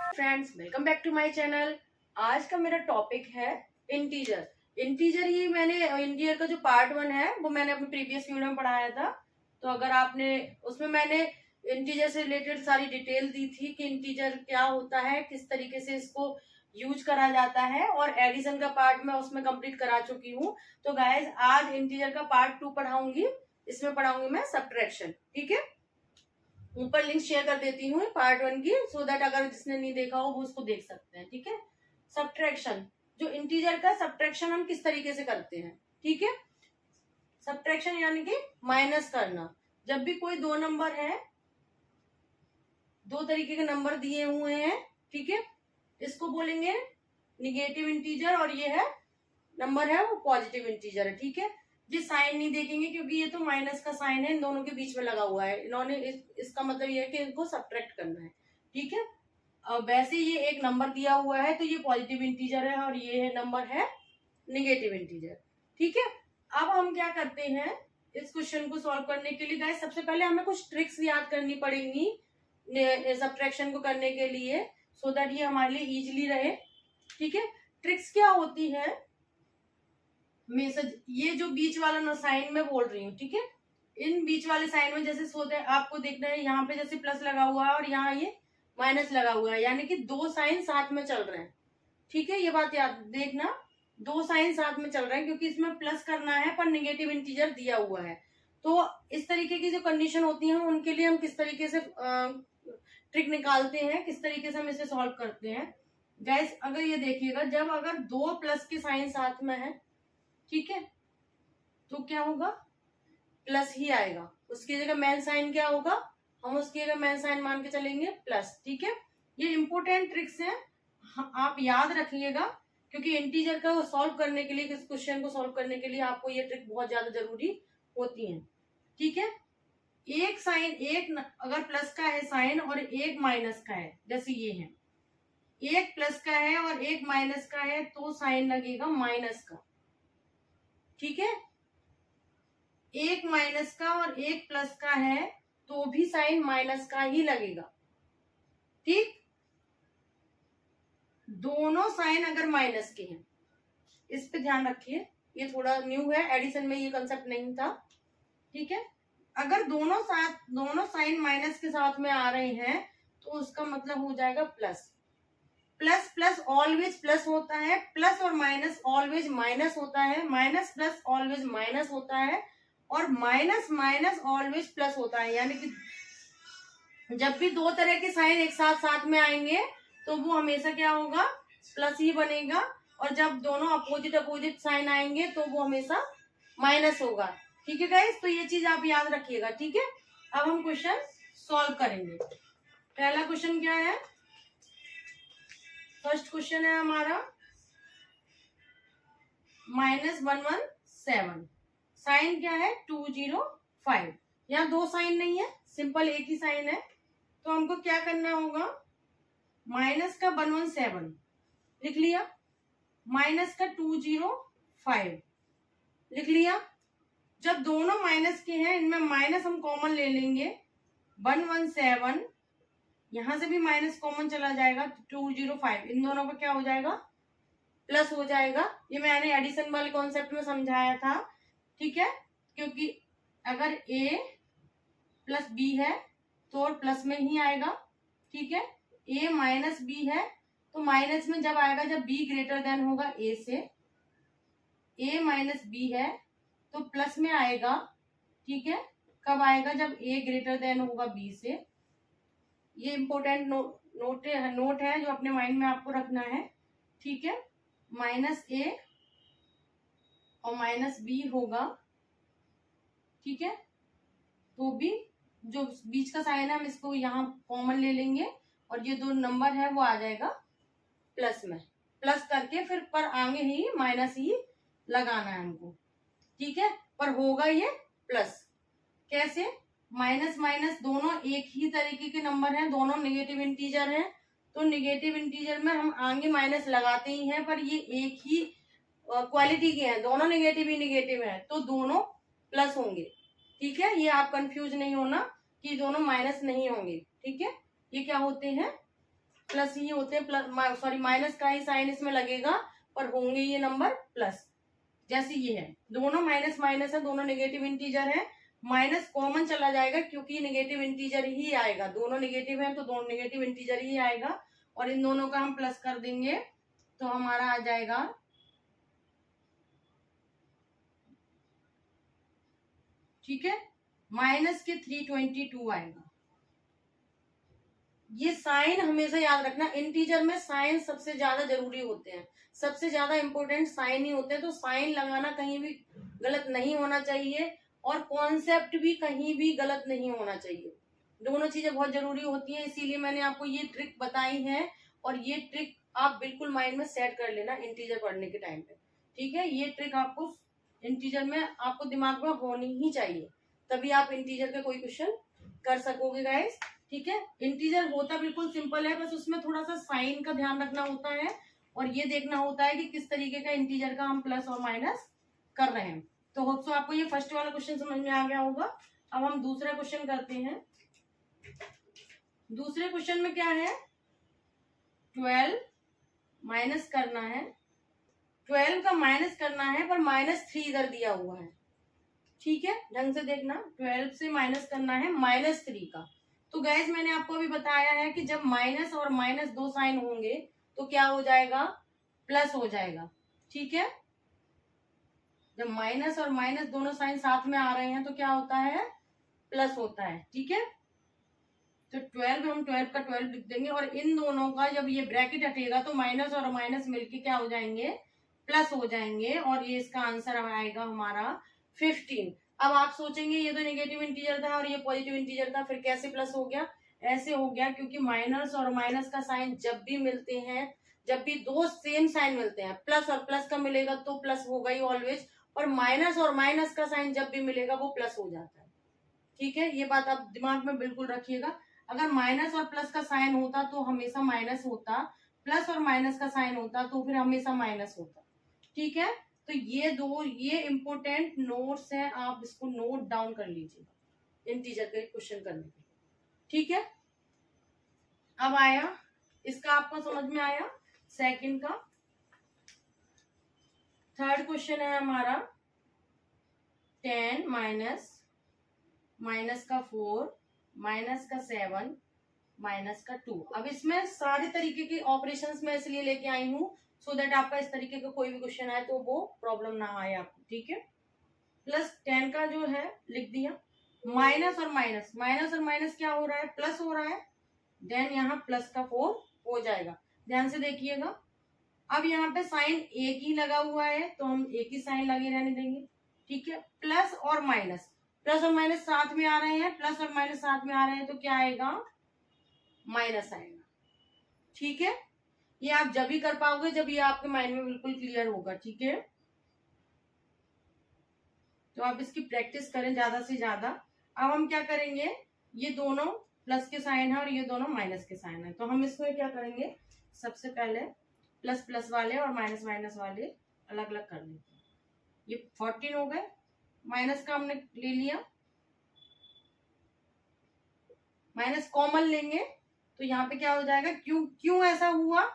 Friends, welcome back to my channel. आज का मेरा टॉपिक है इंटीजर। इंटीजर ही मैंने इंटीजर का जो पार्ट 1 है वो मैंने अपने प्रीवियस वीडियो में पढ़ाया था। तो अगर आपने उसमें मैंने इंटीजर से रिलेटेड सारी डिटेल दी थी कि इंटीजर क्या होता है, किस तरीके से इसको यूज करा जाता है, और एडिशन का पार्ट मैं उसमें कंप्लीट करा चुकी हूँ। तो गाइज आज इंटीजर का पार्ट 2 पढ़ाऊंगी। इसमें पढ़ाऊंगी मैं सब्ट्रैक्शन। ठीक है, ऊपर लिंक शेयर कर देती हूँ पार्ट 1 की, सो दैट अगर जिसने नहीं देखा हो वो उसको देख सकते हैं। ठीक है, सब्ट्रैक्शन, जो इंटीजर का सब्ट्रैक्शन हम किस तरीके से करते हैं। ठीक है, सब्ट्रैक्शन यानी कि माइनस करना। जब भी कोई दो नंबर है, दो तरीके के नंबर दिए हुए हैं, ठीक है, इसको बोलेंगे निगेटिव इंटीजर, और ये है नंबर है वो पॉजिटिव इंटीजर है। ठीक है, ये साइन नहीं देखेंगे क्योंकि ये तो माइनस का साइन है, इन दोनों के बीच में लगा हुआ है। इन्होंने इसका मतलब ये है कि इनको सब्ट्रैक्ट करना है। ठीक है, अब वैसे ये एक नंबर दिया हुआ है तो ये पॉजिटिव इंटीजर है, और ये है नंबर है निगेटिव इंटीजर। ठीक है, अब हम क्या करते हैं इस क्वेश्चन को सॉल्व करने के लिए। गाइस सबसे पहले हमें कुछ ट्रिक्स याद करनी पड़ेंगी सब्ट्रैक्शन को करने के लिए, सो दैट ये हमारे लिए इजीली रहे। ठीक है, ट्रिक्स क्या होती है, ये जो बीच वाला साइन में बोल रही हूँ। ठीक है, इन बीच वाले साइन में जैसे सोते आपको देखना है, यहाँ पे जैसे प्लस लगा हुआ है और यहाँ ये माइनस लगा हुआ है, यानी कि दो साइन साथ में चल रहे हैं। ठीक है, ये बात याद देखना, दो साइन साथ में चल रहे हैं क्योंकि इसमें प्लस करना है पर निगेटिव इंटीजर दिया हुआ है। तो इस तरीके की जो कंडीशन होती है उनके लिए हम किस तरीके से ट्रिक निकालते हैं, किस तरीके से हम इसे सॉल्व करते हैं। गाइस अगर ये देखिएगा, जब अगर दो प्लस के साइन साथ में है, ठीक है, तो क्या होगा, प्लस ही आएगा। उसकी जगह मेन साइन क्या होगा, हम उसकी जगह मेन साइन मान के चलेंगे प्लस। ठीक है, ये इंपोर्टेंट ट्रिक्स हैं, आप याद रखिएगा, क्योंकि इंटीजर का सॉल्व करने के लिए, इस क्वेश्चन को सॉल्व करने के लिए आपको ये ट्रिक बहुत ज्यादा जरूरी होती है। ठीक है, एक साइन, एक अगर प्लस का है साइन और एक माइनस का है, जैसे ये है, एक प्लस का है और एक माइनस का है, तो साइन लगेगा माइनस का। ठीक है, एक माइनस का और एक प्लस का है तो भी साइन माइनस का ही लगेगा। ठीक, दोनों साइन अगर माइनस के हैं, इस पे ध्यान रखिए, ये थोड़ा न्यू है, एडिशन में ये कंसेप्ट नहीं था। ठीक है, अगर दोनों साइन माइनस के साथ में आ रहे हैं तो उसका मतलब हो जाएगा plus. Plus plus always plus होता है, प्लस और माइनस ऑलवेज माइनस होता है, माइनस प्लस ऑलवेज माइनस होता है, और माइनस माइनस ऑलवेज प्लस होता है। यानी कि जब भी दो तरह के साइन एक साथ साथ में आएंगे तो वो हमेशा क्या होगा, प्लस ही बनेगा, और जब दोनों अपोजिट साइन आएंगे तो वो हमेशा माइनस होगा। ठीक है गाइस, तो ये चीज आप याद रखिएगा। ठीक है, अब हम क्वेश्चन सॉल्व करेंगे। पहला क्वेश्चन क्या है, फर्स्ट क्वेश्चन है हमारा -117, साइन क्या है 205। यहाँ दो साइन नहीं है, सिंपल एक ही साइन है, तो हमको क्या करना होगा, माइनस का 117 लिख लिया, माइनस का 205 लिख लिया। जब दोनों माइनस के हैं, इनमें माइनस हम कॉमन ले लेंगे, 117, यहां से भी माइनस कॉमन चला जाएगा, 205, इन दोनों का क्या हो जाएगा, प्लस हो जाएगा। ये मैंने एडिशन वाले कॉन्सेप्ट में समझाया था। ठीक है, क्योंकि अगर a प्लस बी है तो और प्लस में ही आएगा। ठीक है, a माइनस बी है तो माइनस में जब आएगा, जब b ग्रेटर देन होगा a से, a माइनस बी है तो प्लस में आएगा। ठीक है, कब आएगा, जब a ग्रेटर देन होगा b से। ये इंपोर्टेंट नोट है जो अपने माइंड में आपको रखना है। ठीक है, माइनस a और माइनस b होगा। ठीक है, तो भी जो बीच का साइन है हम इसको यहाँ कॉमन ले लेंगे, और ये दो नंबर है वो आ जाएगा प्लस में, प्लस करके फिर पर आगे ही माइनस ही लगाना है हमको। ठीक है, पर होगा ये प्लस। कैसे, माइनस माइनस दोनों एक ही तरीके के नंबर हैं, दोनों निगेटिव इंटीजर हैं, तो निगेटिव इंटीजर में हम आगे माइनस लगाते ही हैं, पर ये एक ही क्वालिटी के हैं, दोनों निगेटिव ही निगेटिव हैं, तो दोनों प्लस होंगे। ठीक है, ये आप कंफ्यूज नहीं होना कि दोनों माइनस नहीं होंगे। ठीक है, ये क्या होते हैं, प्लस ही होते हैं, प्लस सॉरी माइनस का ही साइन इसमें लगेगा, पर होंगे ये नंबर प्लस। जैसे ये है, दोनों माइनस माइनस है, दोनों नेगेटिव इंटीजर है, माइनस कॉमन चला जाएगा क्योंकि नेगेटिव इंटीजर ही आएगा, दोनों नेगेटिव है तो दोनों नेगेटिव इंटीजर ही आएगा, और इन दोनों का हम प्लस कर देंगे तो हमारा आ जाएगा ठीक है माइनस के 322 आएगा। ये साइन हमेशा याद रखना, इंटीजर में साइन सबसे ज्यादा जरूरी होते हैं, सबसे ज्यादा इंपॉर्टेंट साइन ही होते हैं, तो साइन लगाना कहीं भी गलत नहीं होना चाहिए और कॉन्सेप्ट भी कहीं भी गलत नहीं होना चाहिए, दोनों चीजें बहुत जरूरी होती हैं, इसीलिए मैंने आपको ये ट्रिक बताई है, और ये ट्रिक आप बिल्कुल माइंड में सेट कर लेना इंटीजर पढ़ने के टाइम पे, ठीक है। ये ट्रिक आपको इंटीजर में आपको दिमाग में होनी ही चाहिए, तभी आप इंटीजर के कोई क्वेश्चन कर सकोगे गाइस, ठीक है। इंटीजर होता बिल्कुल सिंपल है, बस उसमें थोड़ा सा साइन का ध्यान रखना होता है और ये देखना होता है कि किस तरीके का इंटीजर का हम प्लस और माइनस कर रहे हैं। तो होप सो आपको ये फर्स्ट वाला क्वेश्चन समझ में आ गया होगा। अब हम दूसरा क्वेश्चन करते हैं। दूसरे क्वेश्चन में क्या है, 12 माइनस करना है, 12 का माइनस करना है, पर -3 इधर दिया हुआ है, ठीक है, ढंग से देखना, 12 से माइनस करना है -3 का। तो गैस मैंने आपको अभी बताया है कि जब माइनस और माइनस दो साइन होंगे तो क्या हो जाएगा, प्लस हो जाएगा, ठीक है। जब माइनस और माइनस दोनों साइन साथ में आ रहे हैं तो क्या होता है, प्लस होता है, ठीक है। तो 12 हम 12 का 12 लिख देंगे, और इन दोनों का जब ये ब्रैकेट हटेगा तो माइनस और माइनस मिलके क्या हो जाएंगे, प्लस हो जाएंगे, और ये इसका आंसर आएगा हमारा 15। अब आप सोचेंगे ये तो नेगेटिव इंटीजर था और ये पॉजिटिव इंटीजर था, फिर कैसे प्लस हो गया, ऐसे हो गया क्योंकि माइनस और माइनस का साइन जब भी मिलते हैं, जब भी दो सेम साइन मिलते हैं, प्लस और प्लस का मिलेगा तो प्लस होगा ही ऑलवेज, और माइनस और माइनस का साइन जब भी मिलेगा वो प्लस हो जाता है, ठीक है। ये बात आप दिमाग में बिल्कुल रखिएगा, अगर माइनस और प्लस का साइन होता तो हमेशा माइनस होता, प्लस और माइनस का साइन होता तो फिर हमेशा माइनस होता, ठीक है। तो ये इंपोर्टेंट नोट्स हैं, आप इसको नोट डाउन कर लीजिएगा इंटीजर के क्वेश्चन करने के, ठीक है। अब आया इसका, आपको समझ में आया सेकंड का। थर्ड क्वेश्चन है हमारा 10 माइनस का 4 माइनस का 7 माइनस का 2। अब इसमें सारे तरीके के ऑपरेशंस में इसलिए लेके आई हूँ सो दैट आपका इस तरीके का कोई भी क्वेश्चन आए तो वो प्रॉब्लम ना आए आपको, ठीक है। प्लस 10 का जो है लिख दिया, माइनस और माइनस क्या हो रहा है, प्लस हो रहा है, देन यहाँ प्लस का 4 हो जाएगा, ध्यान से देखिएगा। अब यहाँ पे साइन एक ही लगा हुआ है तो हम एक ही साइन लगे रहने देंगे, ठीक है। प्लस और माइनस साथ में आ रहे हैं, प्लस और माइनस साथ में आ रहे हैं तो क्या आएगा, माइनस आएगा, ठीक है। ये आप जब भी कर पाओगे जब ये आपके माइंड में बिल्कुल क्लियर होगा, ठीक है। तो आप इसकी प्रैक्टिस करें ज्यादा से ज्यादा। अब हम क्या करेंगे, ये दोनों प्लस के साइन है और ये दोनों माइनस के साइन है, तो हम इसको क्या करेंगे, सबसे पहले प्लस प्लस वाले और माइनस माइनस वाले अलग अलग कर लेते हैं। ये 14 हो गए, माइनस का हमने ले लिया, माइनस कॉमन लेंगे तो यहाँ पे क्या हो जाएगा, क्यों ऐसा हुआ,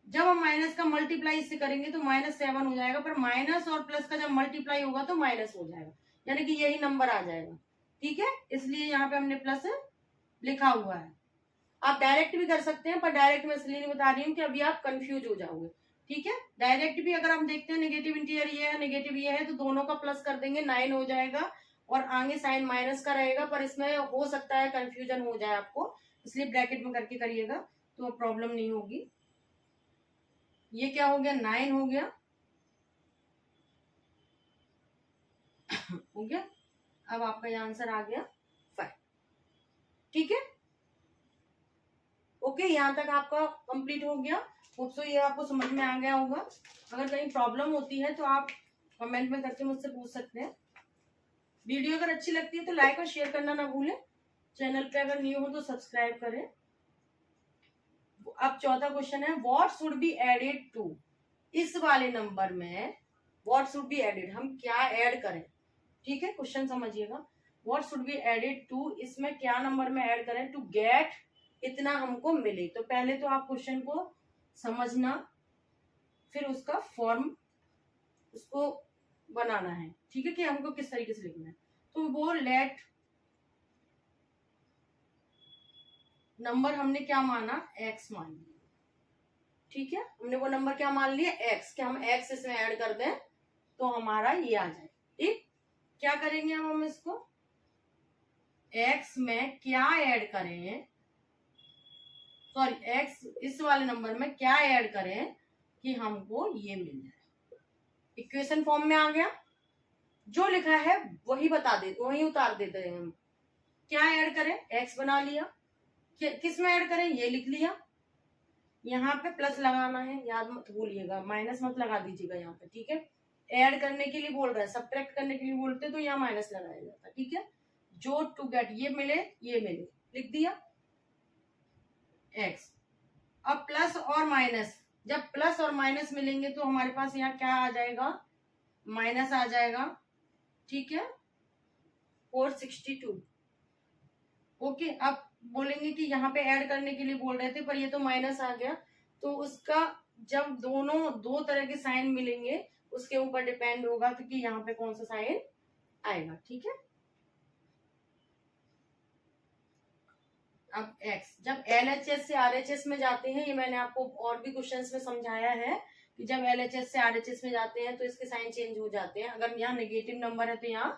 जब हम माइनस का मल्टीप्लाई इससे करेंगे तो -7 हो जाएगा, पर माइनस और प्लस का जब मल्टीप्लाई होगा तो माइनस हो जाएगा, यानी कि यही नंबर आ जाएगा, ठीक है। इसलिए यहाँ पे हमने प्लस लिखा हुआ है। आप डायरेक्ट भी कर सकते हैं, पर डायरेक्ट मैं इसलिए नहीं बता रही हूँ कि अभी आप कंफ्यूज हो जाओगे, ठीक है। डायरेक्ट भी अगर हम देखते हैं नेगेटिव इंटीजर ये है, नेगेटिव ये है, तो दोनों का प्लस कर देंगे, 9 हो जाएगा, और आगे साइन माइनस का रहेगा, पर इसमें हो सकता है कंफ्यूजन हो जाए आपको, इसलिए ब्रैकेट में करके करिएगा तो प्रॉब्लम नहीं होगी। ये क्या हो गया, 9 हो गया, हो गया। अब आपका ये आंसर आ गया 5, ठीक है। ओके, यहाँ तक आपका कंप्लीट हो गया। होप्सो ये आपको समझ में आ गया होगा। अगर कहीं प्रॉब्लम होती है तो आप कमेंट में करके मुझसे पूछ सकते हैं। वीडियो अगर अच्छी लगती है तो लाइक और शेयर करना ना भूलें। चैनल पे अगर न्यू हो तो सब्सक्राइब करें। अब चौथा क्वेश्चन है, what should be added to. इस वाले नंबर में व्हाट शुड बी एडेड, हम क्या ऐड करें, ठीक है। क्वेश्चन समझिएगा, what should be added to, इसमें क्या नंबर में ऐड करें टू गेट इतना हमको मिले। तो पहले तो आप क्वेश्चन को समझना, फिर उसका फॉर्म उसको बनाना है, ठीक है, कि हमको किस तरीके से लिखना है। तो वो लेट नंबर हमने क्या माना, x मान लिया, ठीक है, हमने वो नंबर क्या मान लिया, x, कि हम x इसमें ऐड कर दें तो हमारा ये आ जाए। ठीक, क्या करेंगे हम इसको, x में क्या ऐड करें, सॉरी x इस वाले नंबर में क्या ऐड करें कि हमको ये मिल जाए। इक्वेशन फॉर्म में आ गया, जो लिखा है वही बता देते, वही उतार देते हैं हम। क्या ऐड करें, x बना लिया, किस में ऐड करें ये लिख लिया, यहाँ पे प्लस लगाना है, याद मत भूलिएगा, माइनस मत लगा दीजिएगा यहाँ पे, ठीक है। ऐड करने के लिए बोल रहे हैं, सब्ट्रैक्ट करने के लिए बोलते तो यहाँ माइनस लगाया जाता, ठीक है। जो टू गेट ये मिले ये मिले, लिख दिया x। अब प्लस और माइनस, जब प्लस और माइनस मिलेंगे तो हमारे पास यहाँ क्या आ जाएगा, माइनस आ जाएगा, ठीक है, 462। ओके, अब बोलेंगे कि यहाँ पे ऐड करने के लिए बोल रहे थे पर ये तो माइनस आ गया, तो उसका जब दोनों दो तरह के साइन मिलेंगे उसके ऊपर डिपेंड होगा क्योंकि यहाँ पे कौन सा साइन आएगा, ठीक है। अब x जब LHS से RHS में जाते हैं, ये मैंने आपको और भी क्वेश्चंस में समझाया है कि जब LHS से RHS में जाते हैं तो इसके साइन चेंज हो जाते हैं। अगर यहाँ नेगेटिव नंबर है तो यहाँ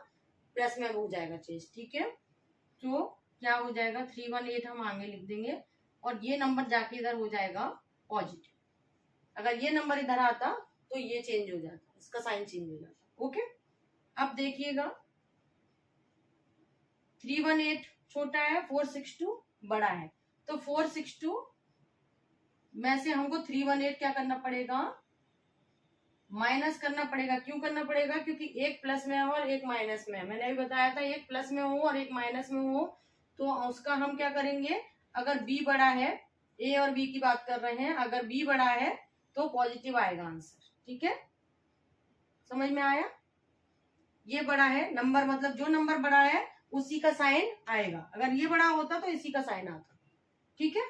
प्लस में हो जाएगा चेंज, ठीक है। तो क्या हो जाएगा, 318 हम आगे लिख देंगे और ये नंबर जाके इधर हो जाएगा पॉजिटिव। अगर ये नंबर इधर आता तो ये चेंज हो जाता, इसका साइन चेंज हो जाता। ओके, अब देखिएगा 318 छोटा है, 462 बड़ा है, तो 462 में से हमको 318 क्या करना पड़ेगा, माइनस करना पड़ेगा। क्यों करना पड़ेगा, क्योंकि एक प्लस में है और एक माइनस में है। मैंने अभी बताया था एक प्लस में हो और एक माइनस में हो, तो उसका हम क्या करेंगे, अगर b बड़ा है, a और b की बात कर रहे हैं, अगर b बड़ा है तो पॉजिटिव आएगा आंसर, ठीक है, समझ में आया। ये बड़ा है नंबर, मतलब जो नंबर बड़ा है उसी का साइन आएगा, अगर ये बड़ा होता तो इसी का साइन आता, ठीक है,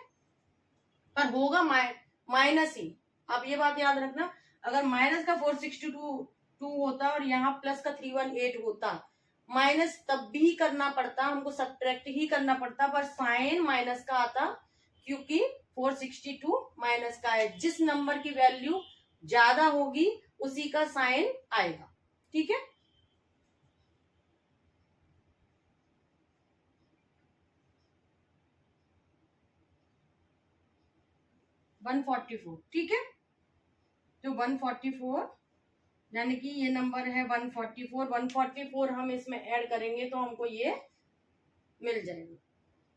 पर होगा माइनस ही। आप ये बात याद रखना, अगर माइनस का 462 होता और यहाँ प्लस का 318 होता, माइनस तब भी करना पड़ता, हमको सब्ट्रैक्ट ही करना पड़ता, पर साइन माइनस का आता क्योंकि 462 माइनस का है। जिस नंबर की वैल्यू ज्यादा होगी उसी का साइन आएगा, ठीक है। वन 144, ठीक है, तो 144 यानी कि ये नंबर है 144। 144 हम इसमें ऐड करेंगे तो हमको ये मिल जाएगा,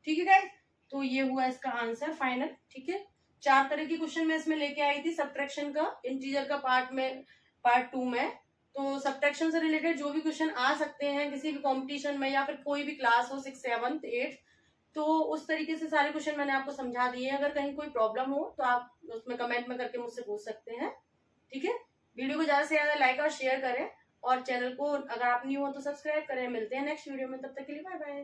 ठीक है गाइस। तो ये हुआ इसका आंसर फाइनल, ठीक है। 4 तरह की क्वेश्चन मैं इसमें लेके आई थी सब्ट्रैक्शन का, इंटीजर का पार्ट 2 में। तो सब्ट्रैक्शन से रिलेटेड जो भी क्वेश्चन आ सकते हैं किसी भी कॉम्पिटिशन में या फिर कोई भी क्लास हो, 6, 7, 8, तो उस तरीके से सारे क्वेश्चन मैंने आपको समझा दिए हैं। अगर कहीं कोई प्रॉब्लम हो तो आप उसमें कमेंट में करके मुझसे पूछ सकते हैं, ठीक है। वीडियो को ज्यादा से ज्यादा लाइक और शेयर करें और चैनल को अगर आप न्यू हो तो सब्सक्राइब करें। मिलते हैं नेक्स्ट वीडियो में, तब तक के लिए बाय बाय।